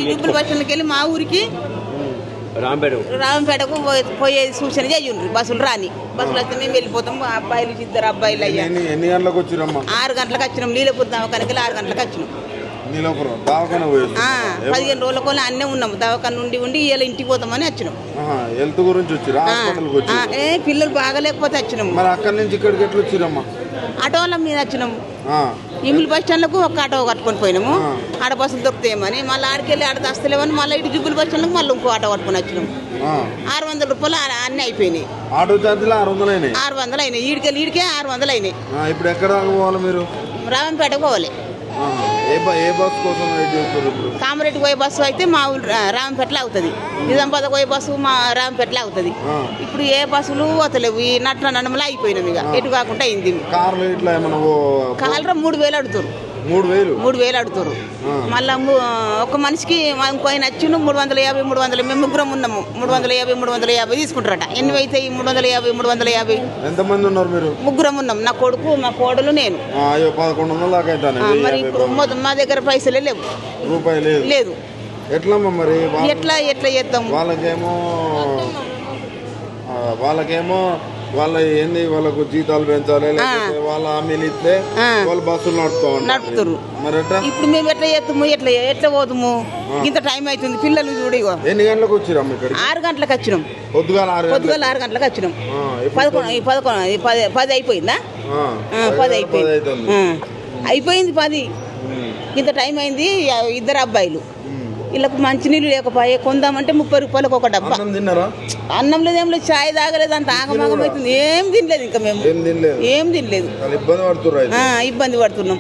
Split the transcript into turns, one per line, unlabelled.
జుబ్బుల బస్సులకి వెళ్ళి మా ఊరికి రాంపేటకు పోయే సూచన చేయండి. బస్సులు రాని బస్సులు వస్తే మేము వెళ్ళిపోతాం. అబ్బాయిలు 2 అబ్బాయిలు అయ్యా.
ఎన్ని గంటలకు వచ్చిరమ్మా?
6 గంటలకు వచ్చినాం. నీలపూర్ దవాఖానకి 6 గంటలకు వచ్చినాం. 15 రోజుల కోళ్ళ అన్నీ ఉన్నాము. దవాఖాన ఉండి ఇలా ఇంటికి పోతామని వచ్చినాం.
హెల్త్ గురించి వచ్చిరా?
పిల్లలు బాగాలేకపోతే వచ్చినాము.
మరి అక్కడి నుంచి ఇక్కడికి ఎట్లా వచ్చిరమ్మా?
ఆటోల మీద వచ్చినాము. ఇమిలి బస్ స్టాండ్లకు ఒక ఆటో కట్టుకొని పోయినాము. ఆడ బస్సులు దొరుకుతాయేమని మళ్ళీ ఆడికెళ్ళి ఆడ వస్తలేమని మళ్ళీ ఇటు జుబ్బుల బస్ స్టాండ్లకు మళ్ళీ ఇంకో ఆటో కట్టుకొని వచ్చినాము. 600 రూపాయలు అన్నీ అయిపోయినాయి.
ఆటో ఛార్జీలు 600
అయినాయి. ఈడికే 600 అయినాయి.
ఇప్పుడు ఎక్కడ పోవాలి మీరు?
రామంపేటకు పోవాలి.
ఏ బస్ కోసం వెయిట్ చేస్తారు?
కామరెడ్డి పోయే బస్సు అయితే మా ఊరు రామంపేటలో అవుతుంది. నిజామాబాద్ పోయే బస్సు మా రామంపేటలో అవుతుంది. ఇప్పుడు ఏ బస్సులు పోతలేవు. ఈ నడమలో అయిపోయినాం. ఇక ఎటు కాకుండా అయింది.
కార్లు ఇట్లా ఏమన్నా?
కార్లు 3000 అడుగుతారు.
3000
అడుగుతారు. మళ్ళా ఒక మనిషికి ఇంకో ఆయన వచ్చి 350 300. మేము ముగ్గురం ఉన్నాము. 350 350 తీసుకుంటారట. ఎన్ని అవుతాయి? 350 350.
ఎంతమంది ఉన్నారు మీరు?
ముగ్గురం ఉన్నాం. నా కొడుకు, మా కోడలు, నేను.
1100 దాకా అవుతాను.
మరి ఇప్పుడు మా దగ్గర పైసలే లేవు.
రూపాయి లేదు. ఎట్లమ్మా మరి?
ఎట్లా చేద్దాం?
వాళ్ళకేమో ఏంది వాళ్ళకు జీతాలు పెంచాలి, లేకపోతే వాళ్ళ హామీలు ఇస్తే వాళ్ళు బస్సులు నడుపుతారు. మరి
ఇప్పుడు మేము ఎట్లా చేస్తాము? ఎట్లా పోతాము? ఇంత టైం అవుతుంది. పిల్లలు చూడు.
ఎన్ని గంటలకు వచ్చిరాము? ఇక్కడ
6 గంటలకు వచ్చినాం.
పొద్దుగాల 6
గంటలకు వచ్చినాం. 10 అయిపోయిందా? 10 అయిపోయింది. 10 ఇంత టైం అయింది. 2 అబ్బాయిలు. వీళ్ళకు మంచినీళ్ళు లేకపోయే కొందామంటే 30 రూపాయలకు ఒక డబ్బా. అన్నం లేదు, ఏం లేదు, చాయ్ తాగలేదు. అంత ఆగమాగం అవుతుంది. ఏం తినలేదు. ఇంకా మేము ఏం తినలేదు.
ఇబ్బంది పడుతున్నాం.